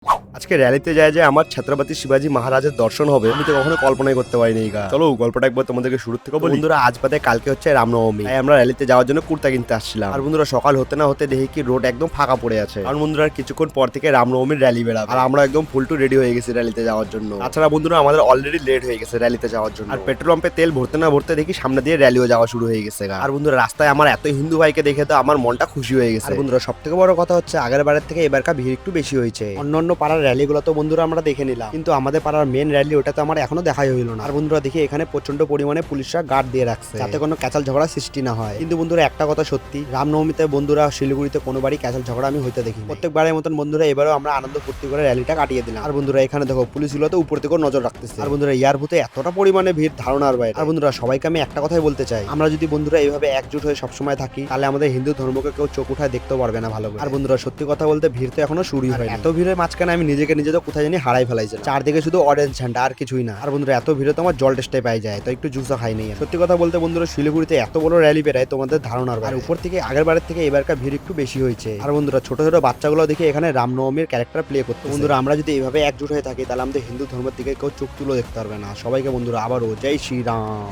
আজকে র্যালিতে যায় যে আমার ছত্রপতি শিবাজি মহারাজের দর্শন হবে, আমি তো কখনো কল্পনাই করতে পারিনি। চলো গল্পটা একবার তোমাদেরকে শুরু থেকে বলি। বন্ধুরা, আজ বাদে কালকে হচ্ছে রামনবমী, তাই আমরা র্যালিতে যাওয়ার জন্য কুর্তা কিনতে আসছিলাম। আর বন্ধুরা, সকাল হতে না হতে দেখি কি রোড একদম ফাঁকা পড়ে আছে। আর বন্ধুরা, কিছুক্ষণ পর থেকে রামনবমীর র্যালি বেরাবে, আর আমরা একদম ফুল টু রেডি হয়ে গেছি র্যালিতে যাওয়ার জন্য। তাছাড়া বন্ধুরা, আমাদের অলরেডি লেট হয়ে গেছে র্যালিতে যাওয়ার জন্য। আর পেট্রোল পাম্পে তেল ভরতে না ভরতে দেখি সামনে দিয়ে র্যালিও যাওয়া শুরু হয়ে গেছে। আর বন্ধুরা, রাস্তায় আমার এত হিন্দু ভাইকে দেখে তো আমার মনটা খুশি হয়ে গেছে। আর বন্ধুরা, সব থেকে বড় কথা হচ্ছে আগের বারের থেকে এবারকার ভিড় একটু বেশি হয়েছে। অন্যান্য পাড়ার র্যালিগুলো তো বন্ধুরা আমরা দেখে নিলাম, কিন্তু আমাদের পাড়ার মেন র্যালি ওটা তো আমার এখনো দেখাই হইলো না। আর বন্ধুরা, দেখি এখানে প্রচন্ড পরিমাণে পুলিশরা গার্ড দিয়ে রাখছে যাতে কোনো ক্যাচাল ঝগড়া সৃষ্টি না হয়। কিন্তু বন্ধুরা, একটা কথা সত্যি, রামনবমীতে বন্ধুরা শিলিগুড়িতে কোনোবারই ক্যাচাল ঝগড়া আমি হইতে দেখি। প্রত্যেকবারের মতন বন্ধুরা এবারও আমরা আনন্দ ফুর্তি করে র্যালিটা কাটিয়ে দিলাম। আর বন্ধুরা, এখানে দেখো পুলিশগুলো তো উপর থেকেও নজর রাখতেছে। আর বন্ধুরা, এয়ারপোর্টে এতটা পরিমাণে ভিড় ধারণার বাইরে। আর বন্ধুরা, সবাইকে আমি একটা কথাই বলতে চাই, আমরা যদি বন্ধুরা এইভাবে একজুট হয়ে সবসময় থাকি, তাহলে আমাদের হিন্দু ধর্মকে কেউ চোখ উঠায় দেখতেও পারবে না ভালো করে। আর বন্ধুরা, সত্যি কথা বলতে ভিড় তো এখনো শুরুই হয়। এত ভিড়ের মাঝখানে আমি নিজেকে নিজে তো কোথায় জানি হারাই ফেলাইছি। চারদিকে শুধু অরেঞ্জ ঝান্ডা, আর কিছুই না। আর বন্ধুরা, এত ভিড়ে তো আমার জল টেস্টাই পাই যায়, তো একটু জুসও খাই নেই। সত্যি কথা বলতে বন্ধুরা, শিলিগুড়িতে এত বড় র্যালি বেড়ায় তোমাদের ধারণার বাইরে। আর উপর থেকে আগের বারের থেকে এবারকার ভিড় একটু বেশি হয়েছে। আর বন্ধুরা, ছোট ছোট বাচ্চাগুলো দেখে এখানে রামনবমীর ক্যারেক্টার প্লে করতে। বন্ধুরা, আমরা যদি এইভাবে একজুট হয়ে থাকি, তাহলে আমাদের হিন্দু ধর্মের দিকে কেউ চোখ তুলো দেখতে পারবে না। সবাইকে বন্ধুরা আবারও জয় শ্রীরাম।